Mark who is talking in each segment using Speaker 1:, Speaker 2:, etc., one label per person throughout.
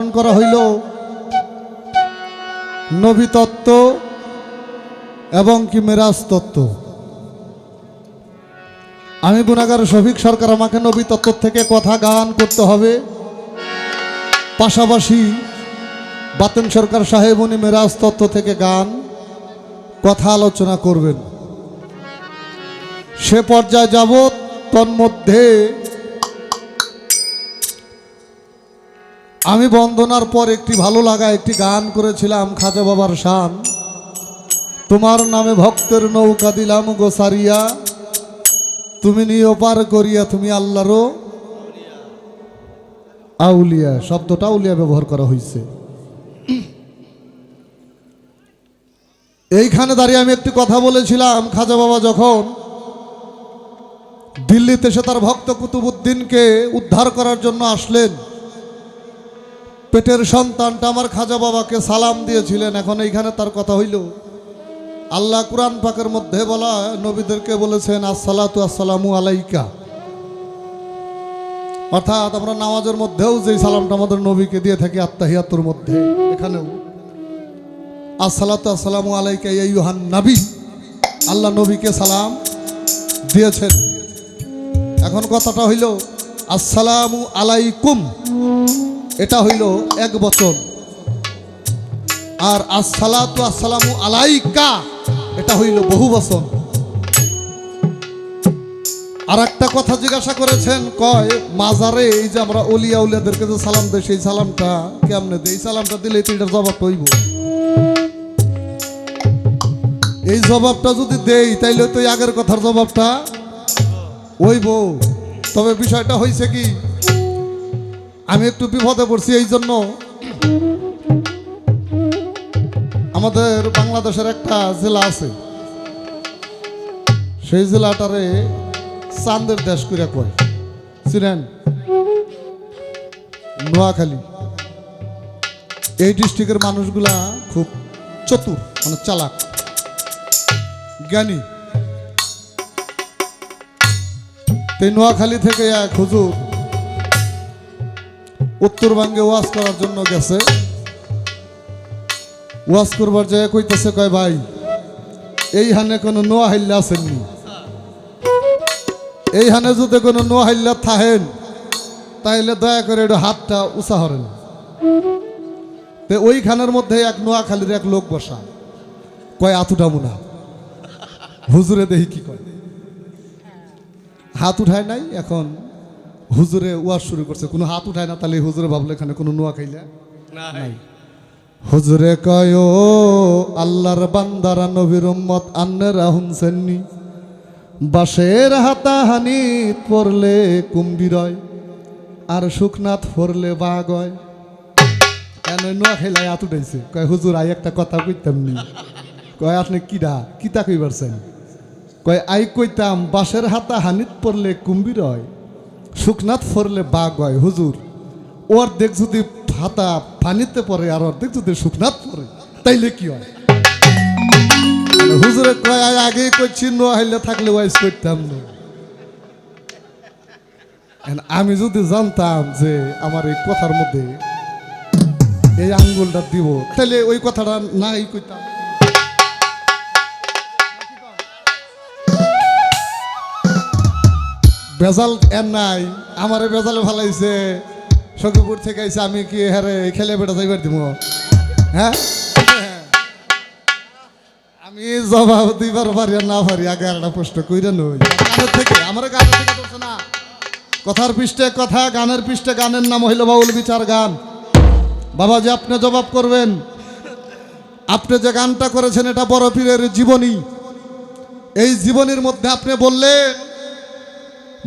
Speaker 1: করা হইল নবী তত্ত্ব এবং কি মেরাজ তত্ত্ব। আমি গুনাহগার শফিক সরকার, আমাকে নবী তত্ত্ব থেকে কথা গান করতে হবে, পাশাপাশি বাতেন সরকার সাহেব উনি মেরাজ তত্ত্ব থেকে গান কথা আলোচনা করবেন। সে পর্যায়ে যাব। তন্মধ্যে আমি বন্দনার পর একটি ভালো লাগা একটি গান করেছিলাম, খাজা বাবার শান। তোমার নামে ভক্তের নৌকা দিলাম গোসারিয়া, তুমি নিয়ে পার করিয়া তুমি আল্লাহরও আউলিয়া। শব্দটা আউলিয়া ব্যবহার করা হয়েছে। এইখানে দাঁড়িয়ে আমি একটি কথা বলেছিলাম, খাজা বাবা যখন দিল্লিতে সে তার ভক্ত কুতুবউদ্দিনকে উদ্ধার করার জন্য আসলেন, পেটের সন্তানটা আমার খাজা বাবাকে সালাম দিয়েছিলেন। এখন এইখানে তার কথা হইল, আল্লাহ কুরআন পাকের মধ্যে বলা নবীদেরকে বলেছেন আসসালাতু আসসালামু আলাইকা, অর্থাৎ আমরা নামাজের মধ্যেও যে সালামটা আমাদের নবীকে দিয়ে থাকি আত্তাহিয়াতুর মধ্যে, এখানেও আসসালাতু আসসালামু আলাইকা ইয়া আইয়ুহান নবী, আল্লাহ নবীকে সালাম দিয়েছেন। এখন কথাটা হইল আসসালামু আলাইকুম, এটা হইল এক বচন, আর আসসালাতু আসসালামু আলাইকা এটা হইল বহু বচন। আর একটা কথা জিজ্ঞাসা করেছেন, কয় মাজারে এই যে আমরা ওলিয়া উলিয়াদেরকে যে সালাম দেই সেই সালামটা কেমনে দেই? এই সালামটা দিলে তো এটার জবাব হইব। এই জবাবটা যদি দেই তাইলে তো আগের কথার জবাবটা হইব। তবে বিষয়টা হয়েছে কি, আমি একটু বিপদে পড়ছি। এই জন্য আমাদের বাংলাদেশের একটা জেলা আছে, সেই জেলাটারে চাঁদের দেশ করে কয়, চিনেন? নোয়াখালী। এই ডিস্ট্রিক্টের মানুষগুলা খুব চতুর, মানে চালাক, জ্ঞানী। এই নোয়াখালী থেকে এক হুজুর উত্তরবঙ্গে ওয়াজ করার জন্য গেছে। ওয়াজ করবার যায় কইতেছে, কয় ভাই এইখানে কোনো নোয়াহিল্লা আসেননি, এইখানে যদি কোনো নোয়াহিল্লা থাহেন তাইলে দয়া করে একটু হাতটা উঁচা হরেন। তো ওইখানের মধ্যে এক নোয়াখালীর এক লোক বসা, কয় হাত উঠাবো না। হুজুরে দেখি কি কয়, হাত উঠায় নাই। এখন হুজুরে ওয়াজ শুরু করছে, কোনো হাত উঠায় না, তাহলে হুজুরে ভাবলে এখানে কোনো নোয়াখাইলা নাই। হুজুরে কয়, ও আল্লাহর বান্দারা নবীর উম্মত, আন্নেরা হুনছেননি বাঁশের হাতাহানি পড়লে কুম্ভীর হয়, আর শুকনাথ পড়লে বাঘ হয়। কেন নোয়াখাইলাই হাত উঠাইছে? কয় হুজুর আই একটা কথা কইতাম নি। কয় আপনি কিতা কইবারছেন? কয় আই কইতাম বাঁশের হাতা হানিত পড়লে কুম্ভীর হয়, শুকনাথ পড়লে বাঘ হয়। হুজুর ওর দেখ যদি হাতা পানিতে পড়ে আর অর্ধেক যদি শুকনাথ পড়ে তাইলে কি হয়? হুজুরে কয় আগে কইছি নোয়াহিল্লা থাকলে ওয়াইজ করতাম না। আমি যদি জানতাম যে আমার এই কথার মধ্যে এই আঙ্গুলটা দিব, তাহলে ওই কথাটা নাই কইতাম। বেজাল এর নাই, আমারে বেজালে ভালাইছে, সখীপুর থেকে আইছে, আমি কি হারে খেলে বেটা যাইবার দিব? হ্যাঁ, আমি জবাব দিবার পারি আর না পারি, আগে একটা প্রশ্ন কইরা নই। গানের থেকে আমার গানের থেকে ধরছে না, কথার পৃষ্ঠে কথা, গানের পৃষ্ঠে গানের নাম হইল বাউল বিচার গান। বাবা যে আপনি জবাব করবেন, আপনি যে গানটা করেছেন এটা বড় পীরের জীবনী। এই জীবনীর মধ্যে আপনি বললেন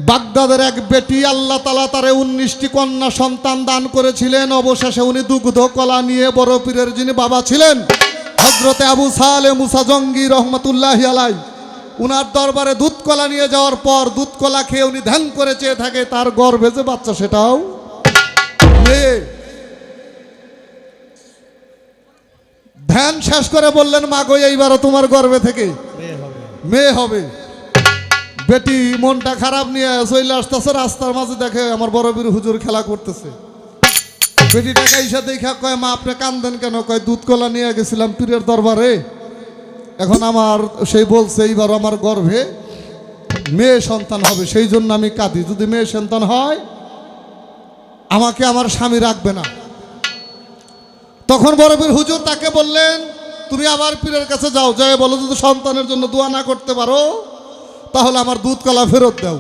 Speaker 1: বাগদাদের এক বেটি আল্লাহ তাআলা তারে 19টি কন্যা সন্তান দান করেছিলেন। অবশেষে উনি দুগ্ধ কলা নিয়ে বড় পীরের যিনি বাবা ছিলেন হযরতে আবু সালে মুসা জঙ্গি রহমতুল্লাহি আলাইহি, উনার দরবারে দুধ কলা নিয়ে যাওয়ার পর দুধ কলা খেয়ে উনি ধ্যান করে চেয়ে থাকে তার গর্ভে যে বাচ্চা সেটাও মেয়ে। ধ্যান শেষ করে বললেন, মা গো এইবারও তোমার গর্ভে থেকে মেয়ে হবে। বেটি মনটা খারাপ নিয়ে চলে আসতেছে, রাস্তার মাঝে দেখে আমার বড় বীর হুজুর খেলা করতেছে। বেটিটাকে এসে দেখা কয় মা আপনি কান্দেন কেন? কয় দুধ কলা নিয়ে গেছিলাম পীরের দরবারে, এখন আমার সেই বলছে এইবার আমার গর্ভে মেয়ে সন্তান হবে, সেই জন্য আমি কাঁদি। যদি মেয়ে সন্তান হয় আমাকে আমার স্বামী রাখবে না। তখন বড় পীর হুজুর তাকে বললেন তুমি আবার পীরের কাছে যাও, যাই বলো যদি সন্তানের জন্য দোয়া না করতে পারো তাহলে আমার দুধ কলা ফেরত দাও।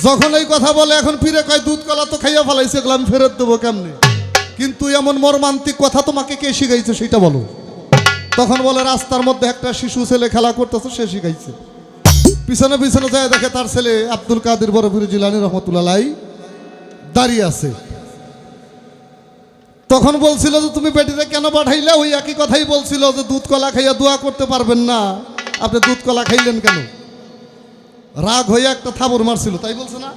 Speaker 1: যখন এই কথা বলে এখন পীরে কয় দুধ কলা তো খাইয়া ফেলাইছে, এগুলো আমি ফেরত দেবো কেমনে? কিন্তু এমন মর্মান্তিক কথা তোমাকে কে শিখাইছে সেটা বলো। তখন বলে রাস্তার মধ্যে একটা শিশু ছেলে খেলা করতেছে, সে শিখাইছে। পিছনে পিছনে যায় দেখে তার ছেলে আব্দুল কাদের বড় পীর জিলানী রহমতুল্লাহ আলাইহি দাঁড়িয়ে আছে। তখন বলছিল যে তুমি বেটিতে কেন পাঠাইলে? ওই একই কথাই বলছিল যে দুধ কলা খাইয়া দোয়া করতে পারবেন না, আপনি দুধ কলা খাইলেন কেন? রাগ হইয়া একটা থাপড় মারছিল, তাই বলছে না?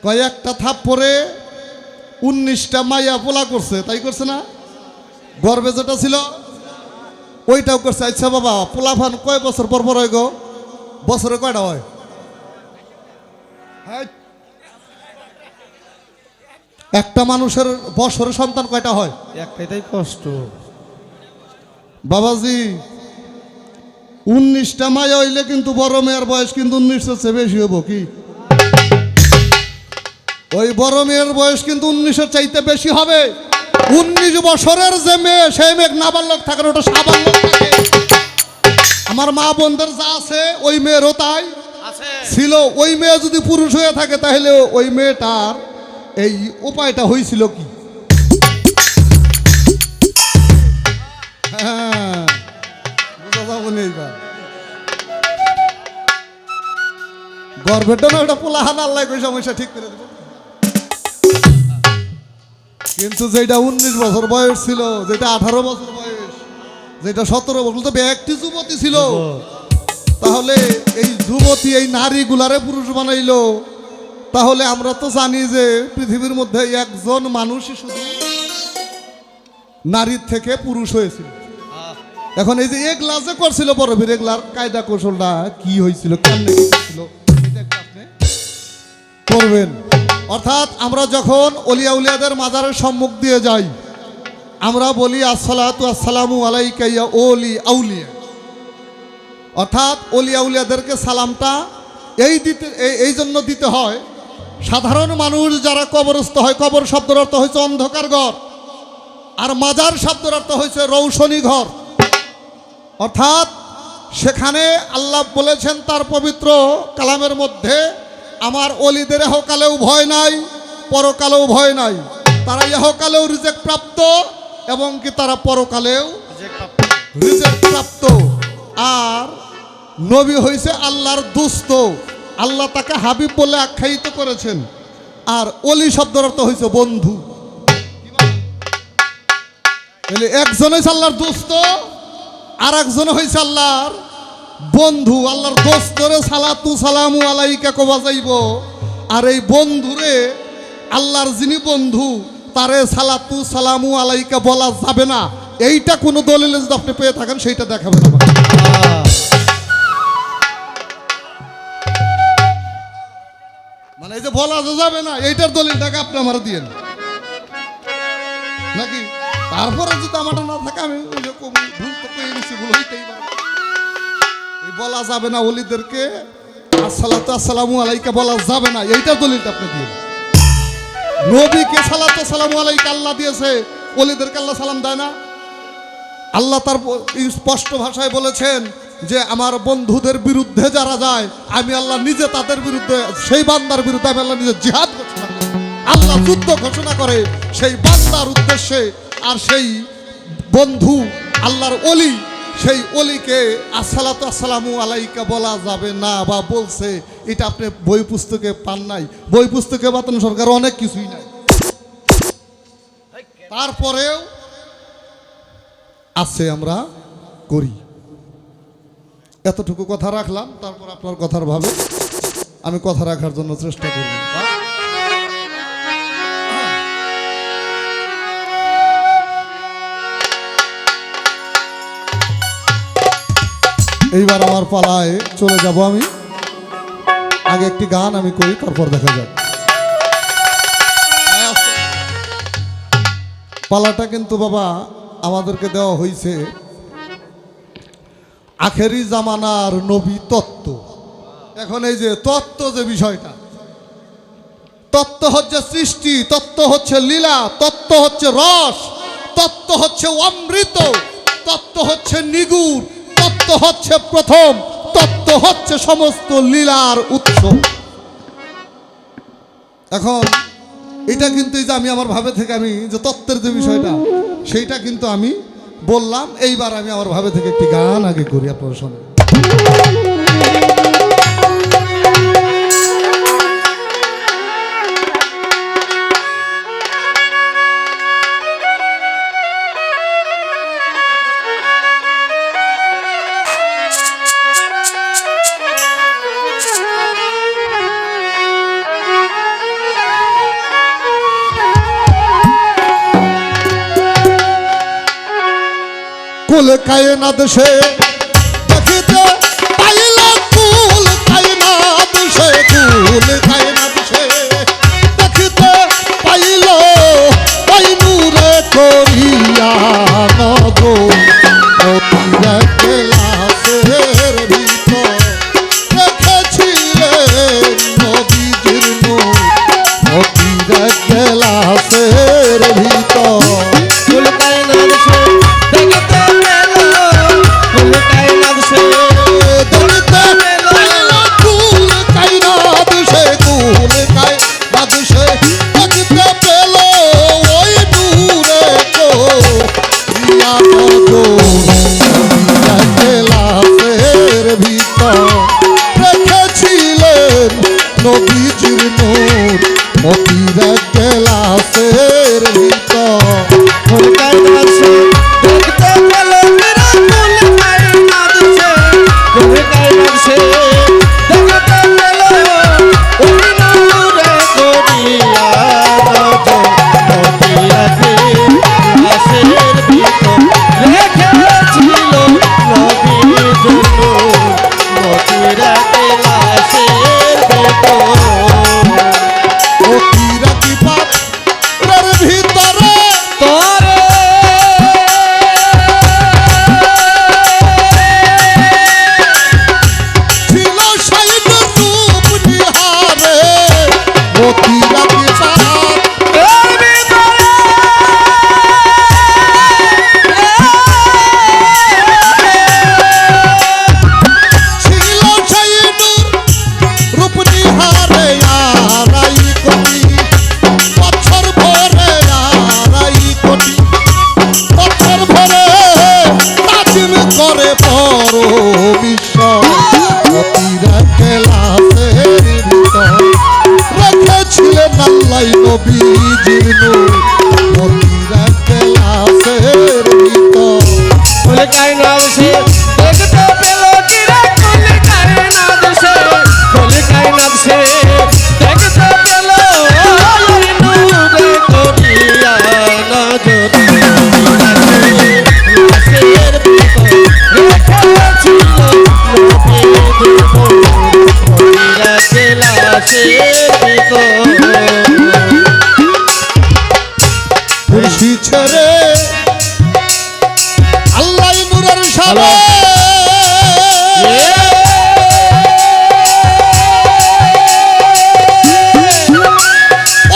Speaker 1: কয়েকটা থাপ পরে 19টা মাইয়া পোলা করছে, তাই করছে না? গর্বে যেটা ছিল ওইটাও করছে। আচ্ছা বাবা, পোলাফান কয় বছর পর পর হয় গো? বছরে কয়টা হয়? একটা মানুষের বছরে সন্তান কয়টা হয়?
Speaker 2: একটাই, তাই কষ্ট
Speaker 1: বাবাজি। 19টা মায়া হইলে কিন্তু বড় মেয়ের বয়স কিন্তু 19-এর চেয়ে বেশি হবো কি? ওই বড় মেয়ের বয়স কিন্তু 19-এর চাইতে বেশি হবে। 19 বছরের যে মেয়ে, সেই মেয়ে নাবালক থাকে, ওটা সাবালক থাকে। আমার মা বোনদের যা আছে ওই মেয়েরও তাই ছিল। ওই মেয়ে যদি পুরুষ হয়ে থাকে তাহলে ওই মেয়েটার এই উপায়টা হয়েছিল কি? হ্যাঁ, বুঝা যাবো না এইবার। গর্ভেরটা না ওটা পোলাহান আল্লাহ কই সমস্যা ঠিক করে দেবো। কিন্তু যেটা 19 বছর বয়স ছিল, যেটা 18 বছর বয়স, যেটা 17 বছর, তো ব্যক্তি যুবতী ছিল। তাহলে এই যুবতী এই নারীগুলারে পুরুষ বানাইলো। তাহলে আমরা তো জানি যে পৃথিবীর মধ্যে একজন মানুষই শুধু নারীর থেকে পুরুষ হয়েছিল। এখন এই যে এগুলা যে করছিল বড় পীর, এগুলার কায়দা কৌশলটা কি হয়েছিল, কেমনে ছিল, আপনি করবেন। অর্থাৎ আমরা যখন অলিয়া উলিয়াদের মাজারের সম্মুখ দিয়ে যাই, আমরা বলি আসসালাতু আসসালামু আলাইকা ইয়া ওলি আউলিয়া। অর্থাৎ অলিয়া উলিয়াদেরকে সালামটা এই জন্য দিতে হয়, সাধারণ মানুষ যারা কবরস্থ হয়, কবর শব্দের অর্থ হয়েছে অন্ধকার ঘর, আর মাজার শব্দের অর্থ হয়েছে রৌশনী ঘর। অর্থাৎ সেখানে আল্লাহ বলেছেন তার পবিত্র কালামের মধ্যে, আমার অলিদের ইহকালেও ভয় নাই, পরকালেও ভয় নাই। তারা ইহকালেও রিজেক্ট প্রাপ্ত এবং কি তারা পরকালেও রিজেক্ট প্রাপ্ত। আর নবী হয়েছে আল্লাহর দোস্ত, আল্লাহ তাকে হাবিব বলে আখ্যায়িত করেছেন। আর অলি শব্দের অর্থ হয়েছে বন্ধু। একজন হয়েছে আল্লাহর দোস্ত, আর একজন হয়েছে আল্লাহর বন্ধু। আল্লাহর দোস্তরে সালাতু সালামু আলাইকা কবা যাইব, আর এই বন্ধুরে, আল্লাহর যিনি বন্ধু তারে সালাতু সালামু আলাইকা বলা যাবে না। এইটা কোনো দলিলে যদি আপনি পেয়ে থাকেন সেইটা দেখাবেন আমাকে। মানে এই যে বলা যাবে না, এইটার দলিলটাকে আপনি আমার দিয়েন নাকি? তারপরে যদি আমারটা না থাকে আমি ভুল তো পেয়ে গেছি, ভুল হইতেই পারে। এই বলা যাবে না ওলিদেরকে আসসালাতু আসসালামু আলাইকা বলা যাবে না, এইটার দলিলটা আপনি দিয়েন। নবীকে সালাতু আসসালামু আলাইকা আল্লাহ দিয়েছে, ওলিদেরকে আল্লাহ সালাম দেয় না? আল্লাহ তার স্পষ্ট ভাষায় বলেছেন যে আমার বন্ধুদের বিরুদ্ধে যারা যায়, আমি আল্লাহ নিজে তাদের বিরুদ্ধে, সেই বান্দার বিরুদ্ধে আমি আল্লাহ নিজে জিহাদ ঘোষণা করি। আল্লাহ যুদ্ধ ঘোষণা করে সেই বান্দার উদ্দেশ্যে। আর সেই বন্ধু আল্লাহর অলি, সেই অলিকে আসসালাতু আসসালামু আলাইকা বলা যাবে না, বা বলছে, এটা আপনি বই পুস্তকে পান নাই। বই পুস্তকে বাতন সরকার অনেক কিছুই নাই, তারপরেও আছে, আমরা করি। এতটুকু কথা রাখলাম, তারপর আপনার কথার ভাবে আমি কথা রাখার জন্য চেষ্টা করব। এইবার আমার পালায় চলে যাব আমি। আগে একটি গান আমি করি, তারপর দেখা যাক। পালাটা কিন্তু বাবা আমাদেরকে দেওয়া হয়েছে আখেরি জামানার নবী তত্ত্ব। এখন এই যে তত্ত্ব, যে বিষয়টা, তত্ত্ব হচ্ছে সৃষ্টি, তত্ত্ব হচ্ছে লীলা, তত্ত্ব হচ্ছে রস, তত্ত্ব হচ্ছে অমৃত, তত্ত্ব হচ্ছে নিগুড়, তত্ত্ব হচ্ছে প্রথম, তত্ত্ব হচ্ছে সমস্ত লীলার উৎস। এখন এটা কিন্তু এই যে আমি আমার ভাবে থেকে আমি যে তত্ত্বের যে বিষয়টা সেইটা কিন্তু আমি বললাম। এইবার আমি আমার ভাবে থেকে একটি গান আগে করি, আপনারা শোনেন। কুল কায়নাত সে দেখিতে পাইল, কুল কায়নাত সে, কুল কায়নাত সে দেখিতে পাইল, ওই নূরে করিয়া নজর অতিরা ক্লাসের ভিতর রেখেছিলেন নবীজির নূর, অতিরা ক্লাসের ভিতর।
Speaker 2: কুল কায়নাত সে দেখিতে পেল, কুল কায়নাত সে
Speaker 1: দেখিতে পাইল, কুল কায়নাত সে, কুল কায়নাত সে দেখিতে পেল, ওই নূরে করিয়া নজর ক্লাসের ভিতর রেখেছিলেন নবীজির নূর, অতিরা ক্লাসের ভিতর।
Speaker 2: কুল কায়নাত সে দেখিতে পেল, কুল কায়নাত সে, কুল কায়নাত সে দেখিতে পেল, ওই নূরে করিয়া নজর অতিরা ক্লাসের ভিতর রেখেছিল নবীর নূর, অতিরা ক্লাসের ভিতর।
Speaker 1: অতিরা কি পাত্রের ভিতরে
Speaker 2: তোরে
Speaker 1: ছিল সেই রূপ নিহারে, অতিরা কি ছিল সেই রূপ নিহারে, আড়াই কোটি বছর ভরে, আড়াই কোটি বছর ভরে তাজিম করে পর বিশ্ব, অতিরা ক্লাসের ভিতর রেখেছিলেন আল্লাহ নবীজির নূর, অতিরা ক্লাসের ভিতর।
Speaker 2: কুল কায়নাত সে দেখতে পেল, কিরে কুল কায়নাত সে, কুল কায়নাত সে দেখতে পেল, ওই নূরে করিয়া নজর ক্লাসের ভিতর রেখেছিল নবীর নূর, অতিরা ক্লাসের ভিতর।
Speaker 1: খুশি ছেড়ে আল্লাহ নূরের সামনে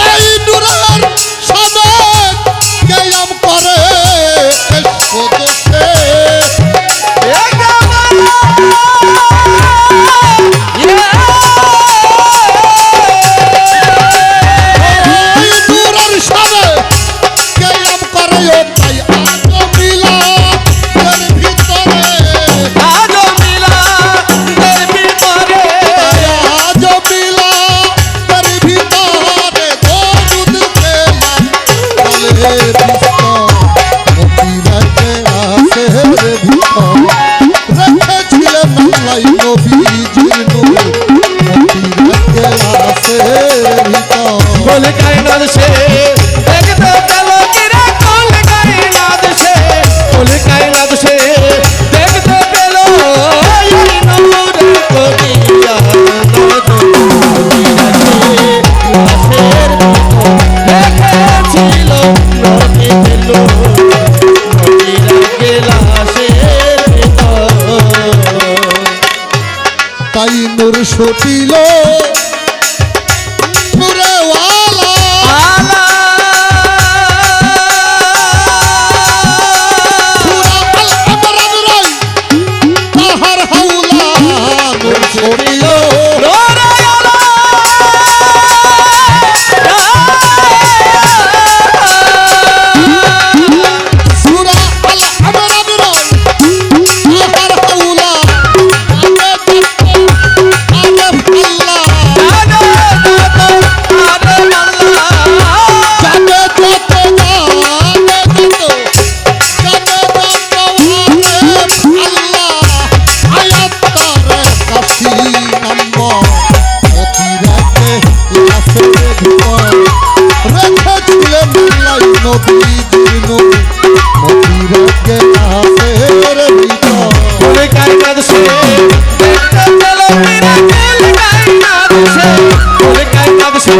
Speaker 1: ওই নূরের সামনে কিয়াম করে এসে ওই নূরের সামনে কিয়াম করে, ও তাই আজ মিলাদের ভিতরে
Speaker 2: দিল নবীরা গেলাসের ভিতর
Speaker 1: তাই নূর সটিল নূরেওয়ালা
Speaker 2: আলা
Speaker 1: সূরা আল ইমরান রাই তাহার হাওলা নূর সটিল সূরা আল ইমরান রাই তাহার হাওলা আরফ আল্লাহ জানে যত জানে যত আল্লাহ আয়াত তার কাছি নম্বর অতিরাতে লাফের ভিতর রেখেছিলেন লাই নবীজির নূর অতিরাতে লাফের ভিতর
Speaker 2: ফুলে কায়নাত সে দেখতে চলো মিরাকেল কায়নাত সে ফুলে কায়নাত সে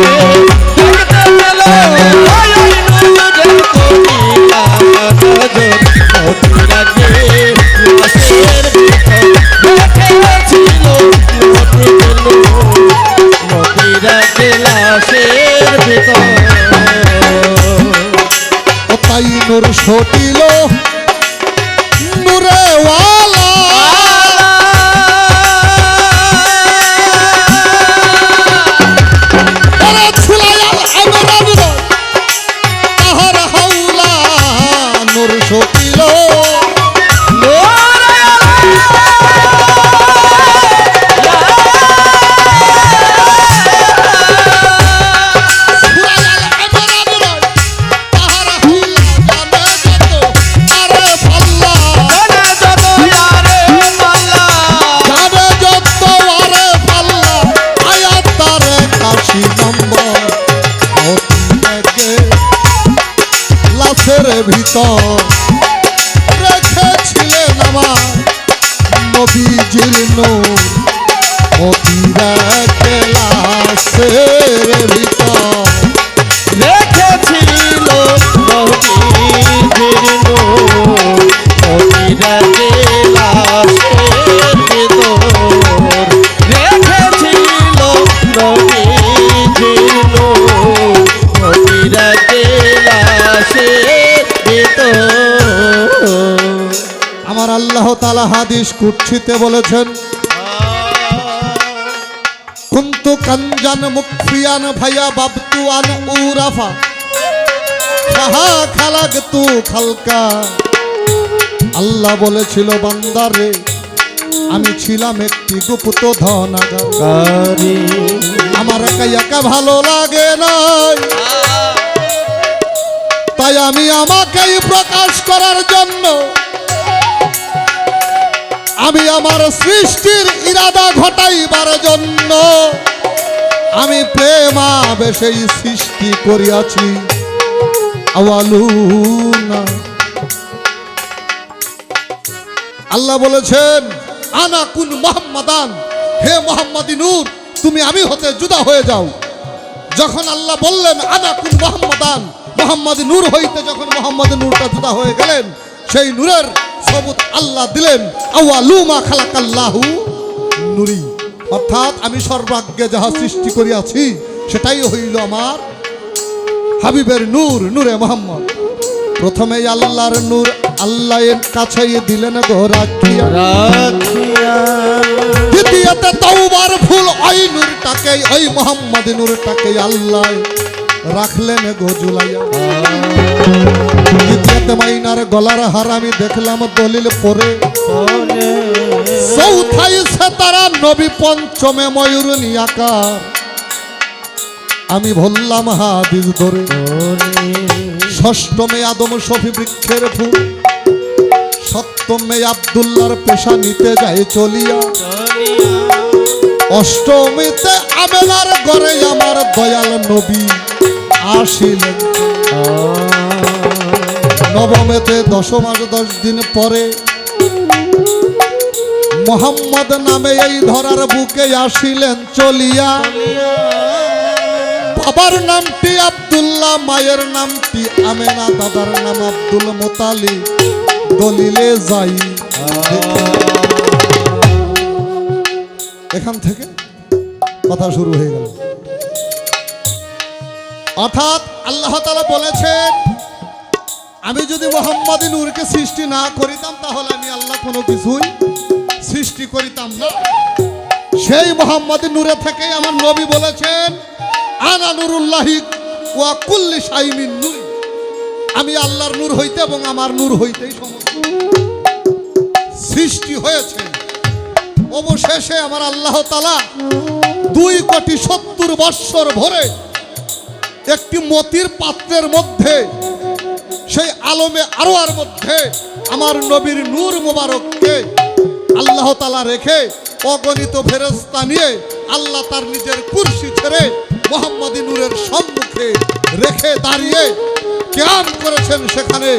Speaker 2: দেখতে চলো ওই ওই নূরের কোকিলা নজর নবীরা গেলাসের ভিতর রেখেছিল নবীরা গেলাসের ভিতর
Speaker 1: ও তাই নূর সটিল নূরেওয়ালা ওরে ছুলায়াল ইমরান রাই তাহার হাওলা নূর সটিল ছুলায়াল ইমরান রাই তাহার হাওলা জানে যত আরফ আল্লাহ জানে যত আরফ আল্লাহ আয়াত তার কাছি নম্বর অতিরাতে লাশের ভিতর রেখেছিলেন আমার নবীজির নূর অতিরাতে লাশের ভিতর
Speaker 2: রেখেছিল নবীজির নূর নবীরা গেলাসের ভিতর রেখেছিল নবীজির নূর নবীরা গেলাসের ভিতর
Speaker 1: আমার আল্লাহ তাআলা হাদিস কুদসিতে বলেছেন কুনতু কানজান মুকফিয়ান ভাইয়া বাবতু আন উরাফা ফাহা খালাকতু খালকা আল্লাহ বলেছিল বান্দারে আমি ছিলাম একটি গুপ্ত ধনাগার
Speaker 2: কারি
Speaker 1: আমার একা একা ভালো লাগে না তাই আমি আমাকেই প্রকাশ করার জন্য আমি আমার সৃষ্টির ইরাদা ঘটাইবার জন্য আমি প্রেমাবেশেই সৃষ্টি করিয়াছি আওয়ালুনা আল্লাহ বলেছেন আনা কুন মুহাম্মাদান হে মুহাম্মাদি নূর তুমি আমি হতে জুদা হয়ে যাও যখন আল্লাহ বললেন আনা কুন মুহাম্মাদান মুহাম্মাদি নূর হইতে যখন মুহাম্মাদি নূরটা জুদা হয়ে গেলেন সেই নূরের সবুত আল্লাহ দিলেন আওয়ালুমা খালাকাল্লাহু নূরি অর্থাৎ আমি সর্বাগ্যে যাহা সৃষ্টি করিয়াছি সেটাই হইল আমার হাবিবের নূর নূরে মুহাম্মদ প্রথমে আল্লাহর নূর আল্লাহর কাছেই দিলেন গো রাখিয়া দ্বিতীয়তে তওবার ফুল ওই নূরটাকে ওই মুহাম্মদ নূরটাকে আল্লাহ রাখলেন গো ঝুলাইয়া দ্বিতীয়তে মাইনার গলার হার আমি দেখলাম দলিল পরে চৌথাই সেতারা নবী পঞ্চমে ময়ূর নিয়াকার আমি বললাম হাদিস ধরে ষষ্ঠমে আদম শফি বৃক্ষের ফুল সপ্তমে আব্দুল্লাহর পেশা নিতে যায় চলিয়া অষ্টমীতে আমেলার ঘরে আমার দয়াল নবী আসিলেন নবমেতে 10 মাস 10 দিন পরে মোহাম্মদ নামে এই ধরার বুকে আসিলেন চলিয়া বাবার নামটি আব্দুল্লাহ, মায়ের নামটি আমেনা, দাদার নাম আব্দুল মোতালিব, দলিলে যাই। এখান থেকে কথা শুরু হয়ে গেল। অর্থাৎ আল্লাহ তাআলা বলেছেন, আমি যদি মুহাম্মদী নূরকে সৃষ্টি না করিতাম তাহলে আমি আল্লাহ কোনো কিছুই সৃষ্টি করিতাম না। সেই মুহাম্মদী নূরে থেকে আমার নবী বলেছেন, আনা নূরুল্লাহি ওয়া কুল্লি শাইইন মিন নূর, আমি আল্লাহর নূর হইতে এবং আমার নূর হইতেই সমস্ত সৃষ্টি হয়েছে। অবশেষে আমার আল্লাহ তাআলা 2,70,000,000 বৎসর ভরে একটি মতির পাত্রের মধ্যে, সেই আলমে আরওয়ার মধ্যে আমার নবীর নূর মোবারককে আল্লাহ তাআলা রেখে অগণিত ফেরেশতা নিয়ে আল্লাহ তার নিজের কুরসি ছেড়ে মুহাম্মদী নূরের সম্মুখে রেখে দাঁড়িয়ে কিয়াম করেছেন। সেখানে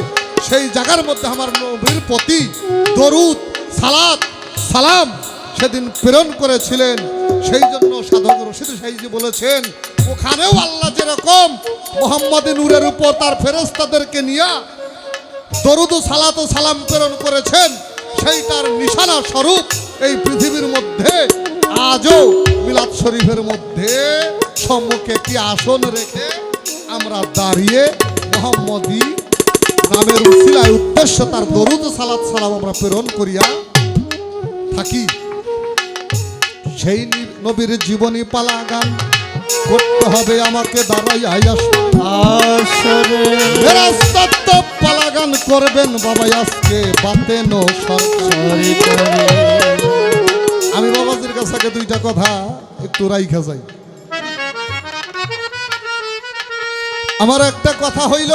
Speaker 1: সেই জায়গার মধ্যে আমার নবীর প্রতি দরুদ সালাত সালাম সেদিন প্রেরণ করেছিলেন। সেই জন্য সাধক রশিদ সাইজি বলেছেন, ওখানেও আল্লাহ যেরকম মুহাম্মদী নূরের উপর তার ফেরেশতাদেরকে নিয়ে দরুদ সালাত ও সালাম প্রেরণ করেছেন, সেইটার নিশানা স্বরূপ এই পৃথিবীর মধ্যে আজও মিলাদ শরীফের মধ্যে সম্মুখে একটি আসন রেখে আমরা দাঁড়িয়ে মুহাম্মদী নামের উসিলায় উদ্দেশ্য তার দরুদ সালাত সালাম আমরা প্রেরণ করিয়া থাকি। সেই নবীর জীবনী পালা গান করতে হবে আমাকে দাঁড়াই
Speaker 2: আসরে
Speaker 1: ফেরেশতাত্ব পালা গান করবেন বাবা আজকে বাতেন ও সরকারি। আমি বাবাজির কাছে দুইটা কথা একটু রাইখা যাই। আমার একটা কথা হইল,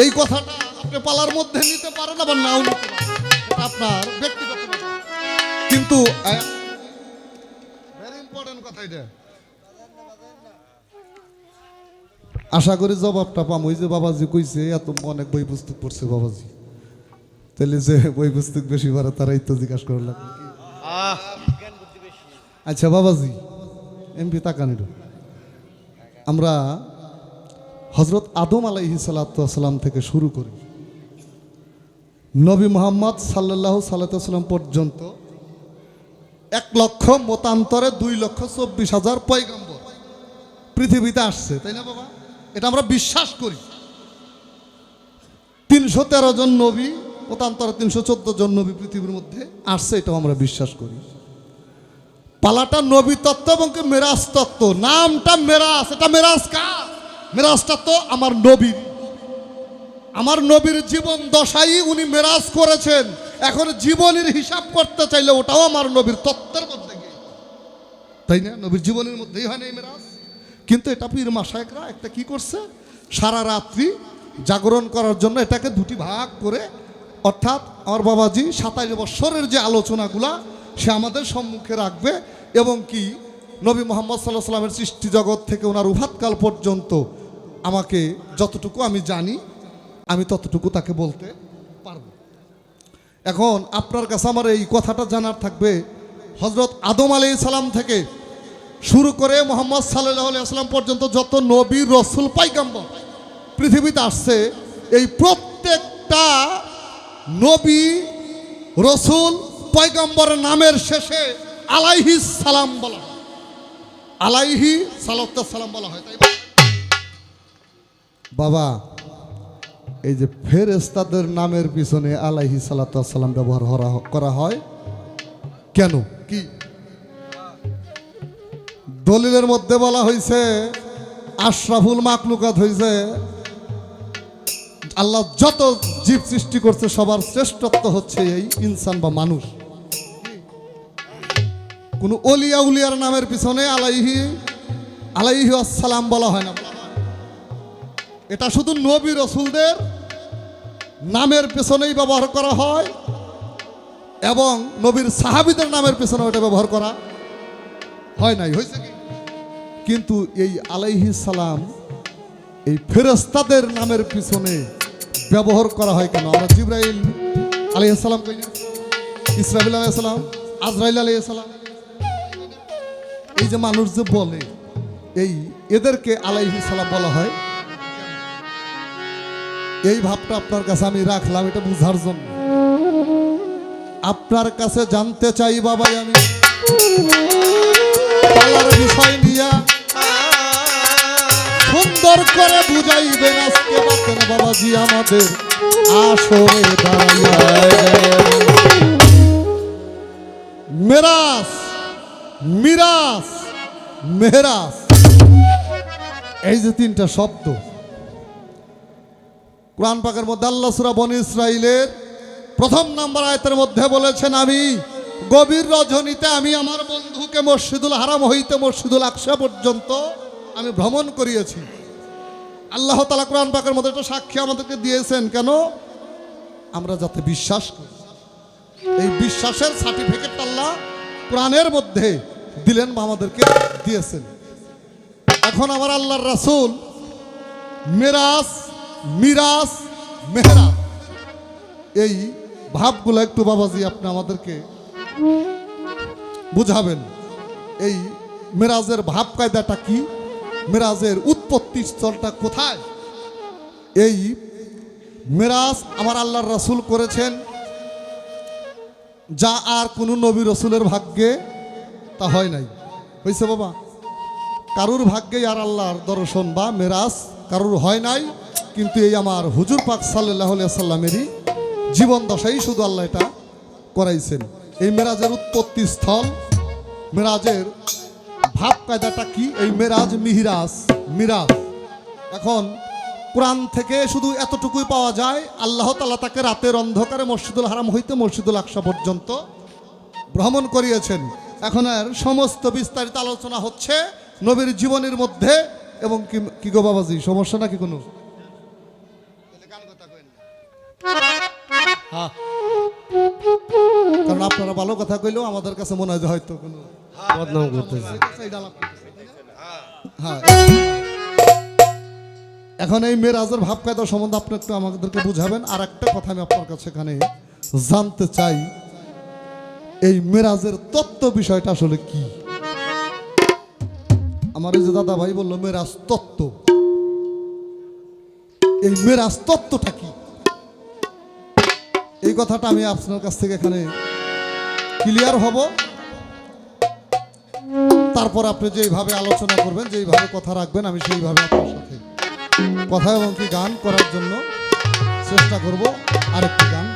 Speaker 1: এই কথাটা আপনি পালার মধ্যে নিতে পারেন আবার নাও নিতে পারেন, এটা আপনার ব্যক্তিগত ব্যাপার। কিন্তু ভেরি ইম্পর্টেন্ট কথা এটা, আশা করি জবাবটা পাম। ওই যে বাবাজি কইছে এত অনেক বই পুস্তক পড়ছে বাবাজি, তাহলে যে বই পুস্তক বেশি পারে তারাই তো জিজ্ঞাসা করলাম। আচ্ছা বাবাজি এমপি তাকানির, আমরা হযরত আদম আলাইহিস সালাম থেকে শুরু করি নবী মুহাম্মদ সাল্লাল্লাহু আলাইহি ওয়াসাল্লাম পর্যন্ত 1 লক্ষ মতান্তরে 2,24,000 পয়গম্বর পৃথিবীতে আসছে, তাই না বাবা? এটা আমরা বিশ্বাস করি। 313 জন নবী, মতান্তরে 314 জন নবী পৃথিবীর মধ্যে আসছে, এটাও আমরা বিশ্বাস করি। পালাটা নবী তত্ত্ব এবং মেরাজ তত্ত্ব। নামটা মেরাজ, এটা মেরাজ কার? মেরাজটা তো আমার নবীর। আমার নবীর জীবন দশাই উনি মেরাজ করেছেন। এখন জীবনের হিসাব করতে চাইলে ওটাও আমার নবীর তত্ত্বের মধ্যে গিয়ে, তাই না? নবীর জীবনের মধ্যেই হয় না এই মেরাজ। কিন্তু এটা পীর মাশায়েখরা একটা কি করছে, সারা রাত্রি জাগরণ করার জন্য এটাকে দুটি ভাগ করে, অর্থাৎ আমার বাবাজি 27 বৎসরের যে আলোচনাগুলা সে আমাদের সম্মুখে রাখবে এবং কি নবী মুহাম্মদ সাল্লাল্লাহু আলাইহি ওয়াসাল্লামের সৃষ্টি জগৎ থেকে ওনার উফাতকাল পর্যন্ত আমাকে যতটুকু আমি জানি আমি ততটুকু তাকে বলতে পারব। এখন আপনার কাছে আমার এই কথাটা জানার থাকবে, হযরত আদম আলাইহিস সালাম থেকে শুরু করে মুহাম্মদ সাল্লাল্লাহু আলাইহি ওয়াসাল্লাম পর্যন্ত যত নবী রসুল পয়গম্বর পৃথিবীতে আসছে, এই প্রত্যেকটা নবী রসুল পয়গম্বরের নামের শেষে আলাইহিস সালাম বলা হয়, আলাইহি সালাম বলা হয়, তাই বাবা? এই যে ফেরেশতাদের নামের পিছনে আলাইহি সালাম ব্যবহার করা হয় কেন? কি দলিলের মধ্যে বলা হয়েছে আশরাফুল মাখলুকাত হয়েছে আল্লাহ যত জীব সৃষ্টি করছে সবার শ্রেষ্ঠত্ব হচ্ছে এই ইনসান বা মানুষ। কোন ওলিয়া উলিয়ার নামের পিছনে আলাইহি আসসালাম বলা হয় না, এটা শুধু নবী রসুলদের নামের পেছনেই ব্যবহার করা হয় এবং নবীর সাহাবীদের নামের পেছনে ওটা ব্যবহার করা হয় নাই, হয়েছে কি? কিন্তু এই আলাইহিস সালাম এই ফেরেশতাদের নামের পিছনে ব্যবহার করা হয় কেন? আমরা জিবরাইল আলাইহিস সালাম কই না, ইসরাফিল আলাইহিস সালাম, আজরাইল আলাইহিস সালাম, এই যে মানুষ যে বলে এই এদেরকে আলাইহিস সালাম বলা হয়, এই ভাবটা আপনার কাছে আমি রাখলাম এটা বুঝার জন্য। আপনার কাছে জানতে চাই বাবাই আমি আল্লাহর বিষয় নিয়া সুন্দর করে বুঝাইবেন আজকে বাতেন বাবাজি আমাদের আসরে দাঁড়াইয়া। মেরাজ, মিরাজ, মেহরাজ, এই যে তিনটা শব্দ কোরআন পাকের মধ্যে আল্লাহ সূরা বনী ইসরাইলের প্রথম নম্বর আয়াতের মধ্যে বলেছেন, আমি গভীর রজনীতে আমি আমার বন্ধুকে মসজিদুল হারাম হইতে মসজিদুল আকসা পর্যন্ত আমি ভ্রমণ করিয়েছি। আল্লাহ তাআলা কোরআন পাকের মধ্যে একটা সাক্ষী আমাদেরকে দিয়েছেন, কেন? আমরা যাতে বিশ্বাস করি। এই বিশ্বাসের সার্টিফিকেট আল্লাহ কোরআনের মধ্যে দিলেন বা আমাদেরকে দিয়েছেন। এখন আমার আল্লাহর রাসূল মেরাজ, মিরাজ, মেহরাজ, এই ভাবগুলো একটু বাবাজি আপনি আমাদেরকে বুঝাবেন। এই মেরাজের ভাব কায়দাটা কি, মেরাজের উৎপত্তি স্থলটা কোথায়? এই মেরাজ আমার আল্লাহর রাসূল করেছেন, যা আর কোনো নবী রসুলের ভাগ্যে তা হয় নাই। হয়েছে বাবা? কারুর ভাগ্যে আর আল্লাহর দর্শন বা মেরাজ কারুর হয় নাই, কিন্তু এই আমার হুজুর পাক সাল্লাল্লাহু আলাইহি সাল্লামেরই জীবন দশাই শুধু আল্লাহ এটা করাইছেন। এই মেরাজের উৎপত্তি স্থল, মেরাজের ভাব কায়দাটা কি, এই মেরাজ, মিহরাজ, মিরাজ। এখন কোরআন থেকে শুধু এতটুকুই পাওয়া যায়, আল্লাহ তাআলা তাকে রাতের অন্ধকারে মসজিদুল হারাম হইতে মসজিদুল আকসা পর্যন্ত ভ্রমণ করিয়েছেন। এখন আর সমস্ত বিস্তারিত আলোচনা হচ্ছে নবীর জীবনের মধ্যে। এবং কি গো বাবাজি, সমস্যা নাকি কোনো?
Speaker 2: হ্যাঁ,
Speaker 1: কারণ আপনারা ভালো কথা কইলেও আমাদের কাছে মনে হয় যে হয়তো কোনো
Speaker 2: বদনাম করতেছে।
Speaker 1: হ্যাঁ, এখন এই মেরাজের ভাব কায়দা সম্বন্ধে আপনি একটু আমাদেরকে বুঝাবেন। আর একটা কথা আমি আপনার কাছে এখানে জানতে চাই, এই মেরাজের তত্ত্ব বিষয়টা আসলে কি? আমার এই যে দাদা ভাই বললো মেরাজ তত্ত্ব, এই মেরাজ তত্ত্বটা কি? এই কথাটা আমি আপনার কাছ থেকে এখানে ক্লিয়ার হব। তারপর আপনি যেইভাবে আলোচনা করবেন, যেইভাবে কথা রাখবেন, আমি সেইভাবে আপনার সাথে কথা এবং কি গান করার জন্য চেষ্টা করব। আরেকটি গান